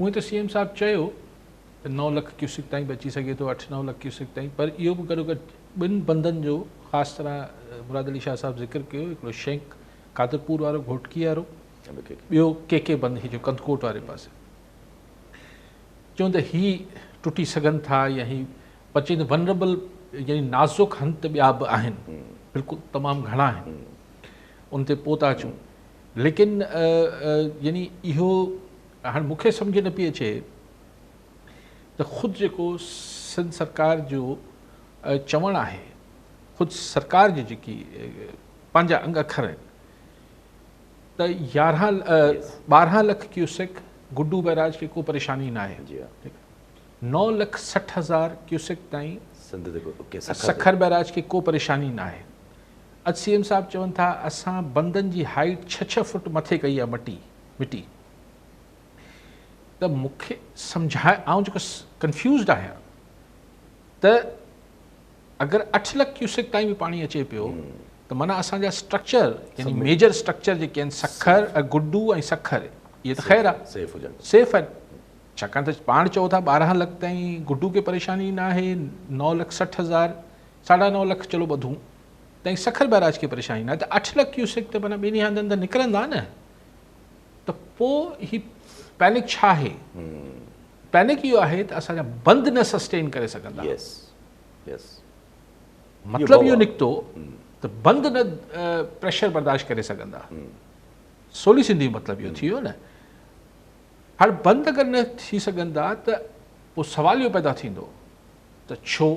उएं त CM साहब चयो त 9 लाख क्यूसिक ताईं बची सघे थो, 8-9 लाख क्यूसिक ताईं, पर इहो बि गॾो गॾु ॿिनि बंदनि जो ख़ासि तरह मुराद अली शाह साहब ज़िक्र कयो, हिकिड़ो शेंक कादरपुर वारो घोटकी वारो, ॿियो के बंदि ही जो कंदकोट वारे पासे, चवनि त ही टुटी सघनि था या ही बचे वनरेबल यानी नाज़ुक हंध ॿिया बि आहिनि, बिल्कुलु तमामु घणा आहिनि, उन ते पोइ था अचूं। लेकिन यानी इहो हाणे मूंखे सम्झ न पई अचे त ख़ुदि जेको सिंध सरकार जो चवणु आहे, ख़ुदि सरकार जी जेकी पंहिंजा अंग अखर आहिनि त 12 लाख क्यूसेक गुड्डू बैराज खे को परेशानी न आहे, 9,60,000 क्यूसेक ताईं सखर बैराज खे को परेशानी न आहे। अॼु CM साहब चवनि था असां बंदनि जी हाइट 6-6 फुट मथे कई आहे मिटी, त मूंखे सम्झाए, आउं जेको कंफ्यूज़ड आहियां त अगरि 8 लाख क्यूसेक ताईं बि पाणी अचे पियो त माना असांजा स्ट्रक्चर यानी मेजर स्ट्रक्चर जेके आहिनि सखर ऐं गुड्डू ऐं सखर, इहे त ख़ैर आहे सेफ आहिनि, छाकाणि त पाण चओ था 12 लाख ताईं गुड्डू खे परेशानी न आहे, 9,60,000 9.5 लाख चलो ॿधूं ताईं सखर बैराज खे परेशानी न आहे, त 8 लाख क्यूसेक त माना ॿिनी हंधनि त निकिरंदा न, त पोइ ही पैनिक छा आहे? पैनिक इहो आहे त असांजा बंदि न सस्टेन करे सघंदा, मतिलबु इहो निकितो त बंदि न प्रेशर बर्दाश्त करे सघंदा, सोली सिंधी मतिलबु इहो थी वियो न। हाणे बंदि अगरि न थी सघंदा त पोइ सवाल इहो पैदा थींदो त छो?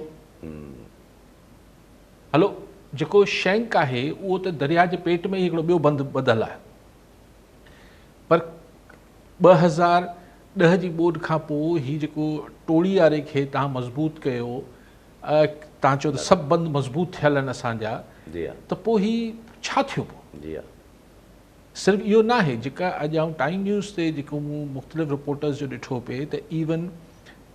हलो जेको शेंक आहे उहो त दरिया जे पेट में ई हिकिड़ो ॿियो बंदि ॿधल आहे, पर 2010 जी ॿोॾि खां पोइ हीउ जेको टोड़ी वारे खे तव्हां मज़बूत कयो, तव्हां चओ त सभु बंदि मज़बूत थियल आहिनि असांजा, त पोइ हीउ छा थियो? पोइ सिर्फ़ु इहो न आहे, जेका अॼु आउं टाइम न्यूज़ ते जेको मूं मुख़्तलिफ़ रिपोर्टर्स जो ॾिठो पिए त इवन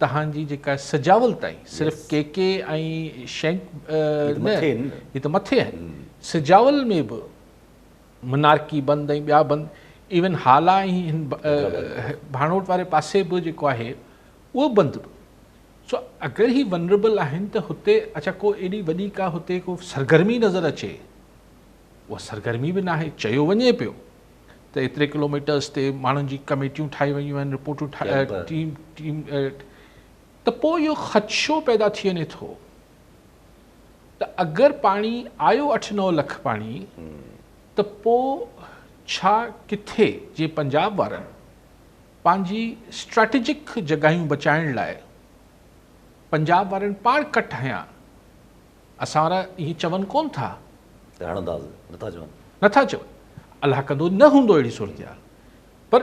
तव्हांजी जेका सजावल ताईं सिर्फ़ु के ऐं शेंक न, ही त मथे आहिनि, सजावल में बि मनारकी बंदि ऐं ॿिया बंदि, इवन हाला ऐं हिन भाणोट वारे पासे बि जेको आहे उहो बंदि बि। सो अगरि ही वनरेबल आहिनि त हुते अच्छा को एॾी वॾी का हुते को सरगर्मी नज़र अचे, उहा सरगर्मी बि न आहे, चयो वञे पियो त एतिरे किलोमीटर्स ते माण्हुनि जी कमेटियूं ठाही वियूं आहिनि, रिपोर्टूं टीम, त पोइ इहो ख़दशो पैदा थी वञे थो त अगरि पाणी आयो 8-9 लाख पाणी, त पोइ छा किथे जीअं पंजाब वारनि पंहिंजी स्ट्रेटेजिक जॻहियूं बचाइण लाइ पंजाब वारनि पाण कट हयां, असां वारा इहे चवनि कोन था, नथा चवनि, अलाह कंदो न हूंदो अहिड़ी सूरत हाल, पर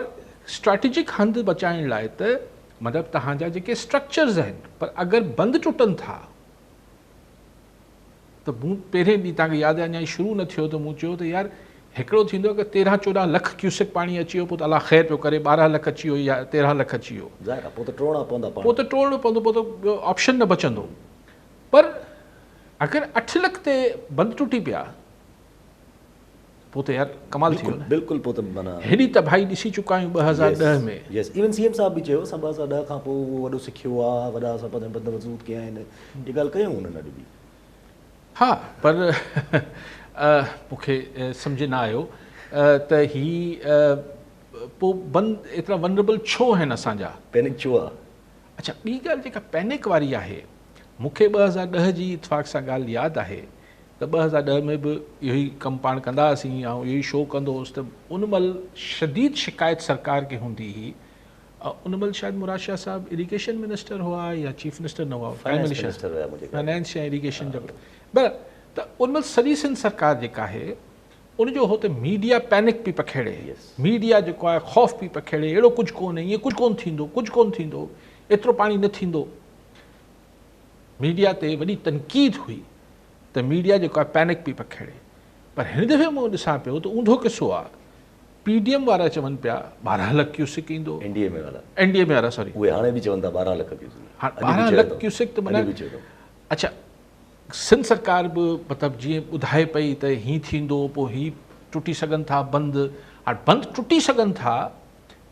स्ट्रेटेजिक हंधि बचाइण लाइ त मतिलबु तव्हांजा जेके स्ट्रक्चर्स आहिनि, पर अगरि बंदि टुटनि था त मूं पहिरें ॾींहुं तव्हांखे यादि आहे, अञा शुरू न थियो त मूं चयो त यार हिकिड़ो थींदो आहे कि 13-14 लाख क्यूसेक पाणी अची वियो, पोइ त अलाह ख़ैर पियो करे, 12 लाख अची वियो या 13 लाख अची वियो, पोइ त टोड़णो पवंदो, पोइ त ॿियो ऑप्शन न बचंदो। पर अगरि 8 लाख ते बंदि टुटी पिया पोइ त यार कमाल थी वियो, बिल्कुलु। पोइ त माना हेॾी तबाही ॾिसी चुका आहियूं 2010 में। इवन CM साहब बि चयो असां 2010 खां पोइ वॾो सिखियो आहे, वॾा असां बंदि मज़बूत कया आहिनि, इहा ॻाल्हि कयूं हुननि अॼु बि। हा, पर मूंखे सम्झ न आयो त ही पोइ बंदि एतिरा वनरेबल छो आहिनि असांजा, पैनिक छो आहे? अच्छा, ॿी ॻाल्हि जेका पैनिक वारी आहे, मूंखे 2010 जी इतफ़ाक़ सां ॻाल्हि यादि आहे त 2010 में बि इहो ई कमु पाण कंदा हुआसीं, ऐं इहो ई शो कंदो हुउसि त उन महिल शदीद शिकायत सरकार खे हूंदी हुई। उन महिल शायदि मुराद शाह साहब इरीगेशन मिनिस्टर हुआ या चीफ मिनिस्टर न हुआ, फाइनेंस या इरीगेशन जो, बराबरि। त उन महिल सॼी सिंध सरकार जेका आहे उनजो हो त मीडिया पैनिक पई पखेड़े, मीडिया जेको आहे ख़ौफ़ पई पखेड़े, अहिड़ो कुझु कोन्हे, ईअं कुझु कोन थींदो, एतिरो पाणी न थींदो। मीडिया ते वॾी तनक़ीद हुई त मीडिया जेको आहे पैनिक पई पखेड़े, पर हिन दफ़े मूं ॾिसां पियो त ऊंधो किसो आहे, PDM वारा चवनि पिया 12 लाख क्यूसेक ईंदो, NDA में वारा सॉरी, उहे हाणे बि चवनि था 12 लाख क्यूसेक, 12 लाख क्यूसेक त माना अच्छा सिंध सरकार बि मतिलबु जीअं ॿुधाए पई त हीअं थींदो, पोइ हीअ टुटी सघनि था बंदि, हाणे बंदि टुटी सघनि था,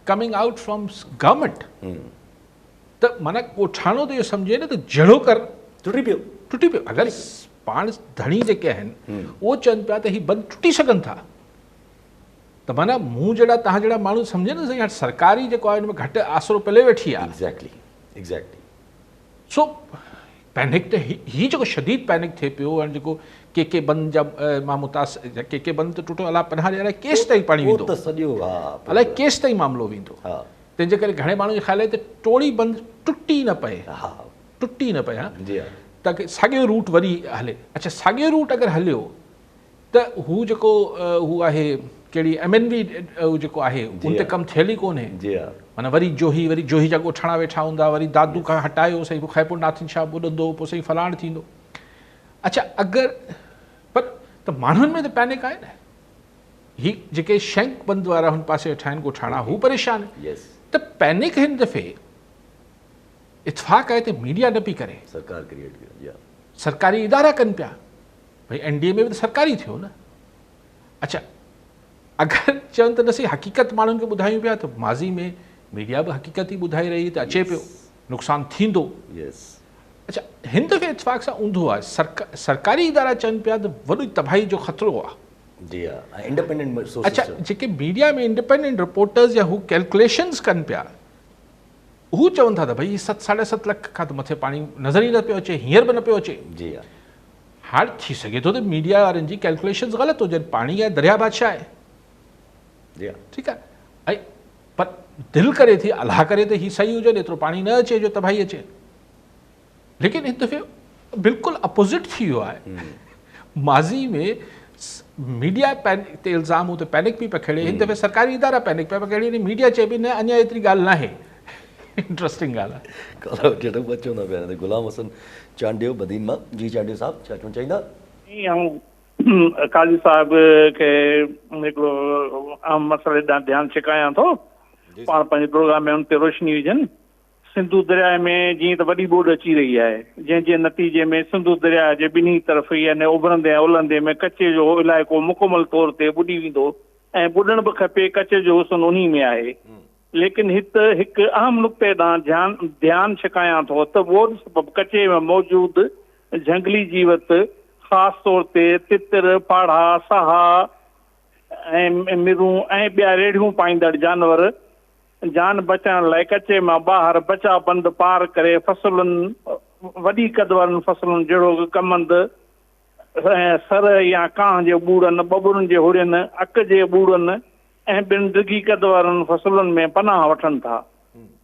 कमिंग आउट फ्रॉम गवर्नमेंट त माना ॻोठाणो त इहो सम्झे न त जहिड़ो कर टुटी पियो। अगरि पाण धणी जेके आहिनि उहो चवनि पिया त हीअ बंदि टुटी सघनि था त माना मूं जहिड़ा तव्हां जहिड़ा माण्हू सम्झे न साईं, हाणे सरकारी जेको आहे हिन में घटि आसिरो पले वेठी आहे। एग्ज़ैक्टली सो पैनिक त हीअ जेको शदीद पैनिक थिए पियो, हाणे जेको के बंदि जा मां मुतासिर के बंदि त टुटो, अलाए 50 ॾींहं अलाए केसि ताईं पाणी वेंदो, अलाए केसि ताईं मामिलो वेंदो। तंहिंजे करे घणे माण्हुनि जो ख़्यालु आहे त टोड़ी बंदि टुटी न पए हा ताकी साॻियो रूट वरी हले। अच्छा, साॻियो रूट अगरि हलियो त हू जेको हू आहे कहिड़ी MNV जेको आहे उन ते कमु थियल ई कोन्हे। माना वरी जोही जा ॻोठाणा वेठा हूंदा, वरी दादू खां हटायो साईं पोइ ख़ैपुर नाथिन छा ॿुधंदो, पोइ साईं फलाण थींदो। अच्छा, अगरि पर त माण्हुनि में त पैनिक आहे न, ही जेके शैंक बंदि वारा हुन पासे वेठा आहिनि ॻोठाणा, हू परेशान त पैनिक हिन दफ़े इतफ़ाक़ आहे त मीडिया न पई करे, सरकारी इदारा कनि पिया। भई NDA में बि त सरकारी थियो न। अच्छा, अगरि चवनि त न सही हक़ीक़त माण्हुनि खे ॿुधायूं पिया त माज़ी में मीडिया बि हक़ीक़त ई ॿुधाए रही त अचे पियो नुक़सानु थींदो। अच्छा, हिन दफ़े इतफ़ाक़ सां ऊंधो आहे, सरकारी इदारा चवनि पिया त वॾी तबाही जो ख़तरो आहे। अच्छा, जेके मीडिया में इंडिपेंडेंट रिपोर्टर्स या हू कैलकुलेशन्स कनि पिया, हू चवनि था त भई 7-7.5 लख खां त मथे पाणी नज़र ई न पियो अचे, हींअर बि न पियो अचे। हाणे थी सघे थो त मीडिया वारनि जी कैलकुलेशन्स ग़लति हुजनि, पाणी आहे दरिया बादशाह आहे, ठीकु आहे, ऐं पर दिलि करे थी अलाह करे त हीअ सही हुजे, एतिरो पाणी न अचे जो तबाही अचे। लेकिन हिन दफ़े बिल्कुलु अपोज़िट थी वियो आहे। माज़ी में मीडिया ते इल्ज़ाम हो त पैनिक पई पखेड़े, हिन दफ़े सरकारी इदारा पैनिक पिया पखेड़े, मीडिया चए पई न अञा एतिरी ॻाल्हि न आहे। इंट्रस्टिंग ॻाल्हि आहे। गुलाम हसन चांडियो बदीन मां। जी चांडियो साहब, छा चवणु चाहींदा? काज़ी साहब खे हिकिड़ो आम मसइले ॾांहुं ध्यानु छिकायां थो, पाण पंहिंजे प्रोग्राम में उन ते रोशनी विझनि। सिंधु दरिया में जीअं त वॾी ॿोॾि अची रही आहे, जंहिंजे नतीजे में सिंधु दरिया जे ॿिन्ही तरफ़ यानी उभरंदे ऐं उलंदे में कचे जो इलाइक़ो मुकमल तौर ते ॿुॾी वेंदो ऐं ॿुॾणु बि खपे, कचे जो हुस्न उन में आहे। लेकिन हिकु अहम नुक़्ते ॾांहुं ध्यानु छिकायां थो त उहो सबबु कचे में मौजूदु झंगली जीवत, ख़ासि तौर ते तितर, पाड़ा, साहा ऐं मिरूं ऐं ॿिया रेढ़ियूं पाईंदड़ जानवर जान बचाइण लाइ कचे मां ॿाहिरि बचा बंदि पार करे फसलुनि, वॾी कद वारनि फसलुनि जहिड़ो कमंद ऐं सर या कांह जे ॿूड़नि, बबुरनि जे हुरियुनि, अक जे ॿूड़नि ऐं ॿिनि डिघी कद वारनि फसलुनि में पनाह वठनि था।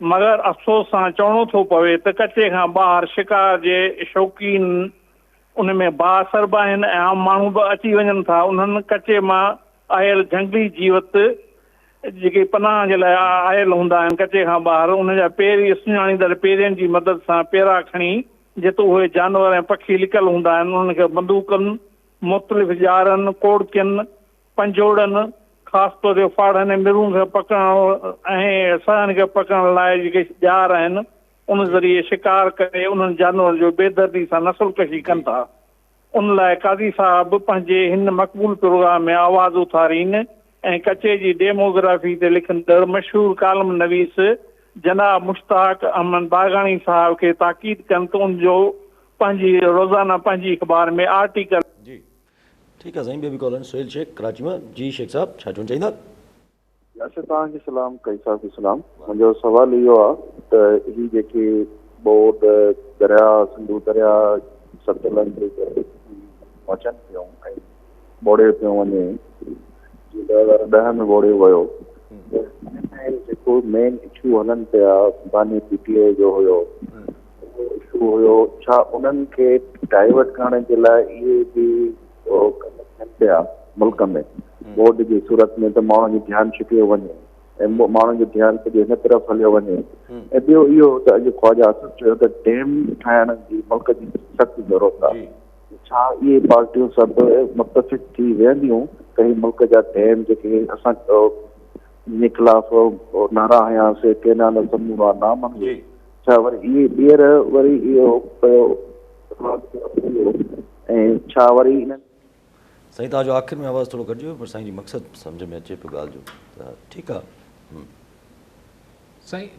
मगर अफ़सोस सां चवणो थो पवे त कचे खां ॿाहिरि शिकार जे शौक़ीन उन में बाअसर बि आहिनि ऐं आम माण्हू बि अची वञनि था। उन्हनि कचे मां आयल झंगली जीवत जेके पनाह जे लाइ आयल हूंदा आहिनि कचे खां ॿाहिरि, उन जा पेरी सुञाणींदड़ पेरियुनि जी मदद सां पेरा खणी जिते उहे जानवर ऐं पखी लिकल हूंदा आहिनि उन्हनि खे बंदूकनि, मुख़्तलिफ़ ॼारनि, कोड़कियुनि, पंजोड़नि, ख़ासि तौर ते फाड़नि ऐं मिरूं खे पकड़ण ऐं सहनि खे पकड़ण लाइ जेके ॼार आहिनि उन ज़रिए शिकार करे उन्हनि जानवरनि जो बेदर्दी सां नसुलकशी कनि था। उन लाइ काज़ी साहब पंहिंजे हिन मक़बूल प्रोग्राम में आवाज़ उथारीनि ऐं कचे जी डेमोग्राफी ते लिखंदड़ मशहूरु कालम नवीस जनाब मुश्ताक अहमद बाग़ानी साहब खे ताक़ीद कनि त उनजो पंहिंजी रोज़ाना पंहिंजी अख़बार में आर्टिकल। जी ठीकु आहे साईं, ॿियो बि कॉल आहिनि। सुहेल शेख कराची मां। जी शेख साहब, छा चवणु चाहींदा? यासिर तव्हांखे सलाम, कई साहब खे सलाम। मुंहिंजो सुवालु इहो आहे त ही जेके ॿोॾ दरिया, सिंधु दरिया, सतलज अचनि पियूं ऐं ॿोड़े पियो वञे, 2010 में ॿोड़े वियो, जेको मेन इशू हलनि पिया बानी PTA जो हुयो, इशू हुयो, छा उन्हनि खे डाइवर्ट करण जे लाइ इहे बि कनि पिया मुल्क में बोर्ड जी सूरत में त माण्हुनि जो ध्यानु छिकियो वञे ऐं माण्हुनि जो ध्यानु सॼो हिन तरफ़ हलियो वञे। ऐं ॿियो इहो त अॼु ख्वाजा आसिफ़ चयो त डैम ठाहिण जी मुल्क जी सख़्त ज़रूरत आहे। छा इहे पार्टियूं सभु मुतफ़िक़ थी वेंदियूं त ही मुल्क जा डैम जेके असां जे ख़िलाफ़ नारा हयासीं केनाल समूरा नामंजूर, छा वरी इहे ॿीहर वरी इहो पियो ऐं छा वरी इन्हनि साईं तव्हांजो आख़िर में आवाज़ु थोरो घटिजी वियो, पर साईं जी मक़सदु सम्झ में अचे पियो ॻाल्हि जो, त ठीकु आहे। साईं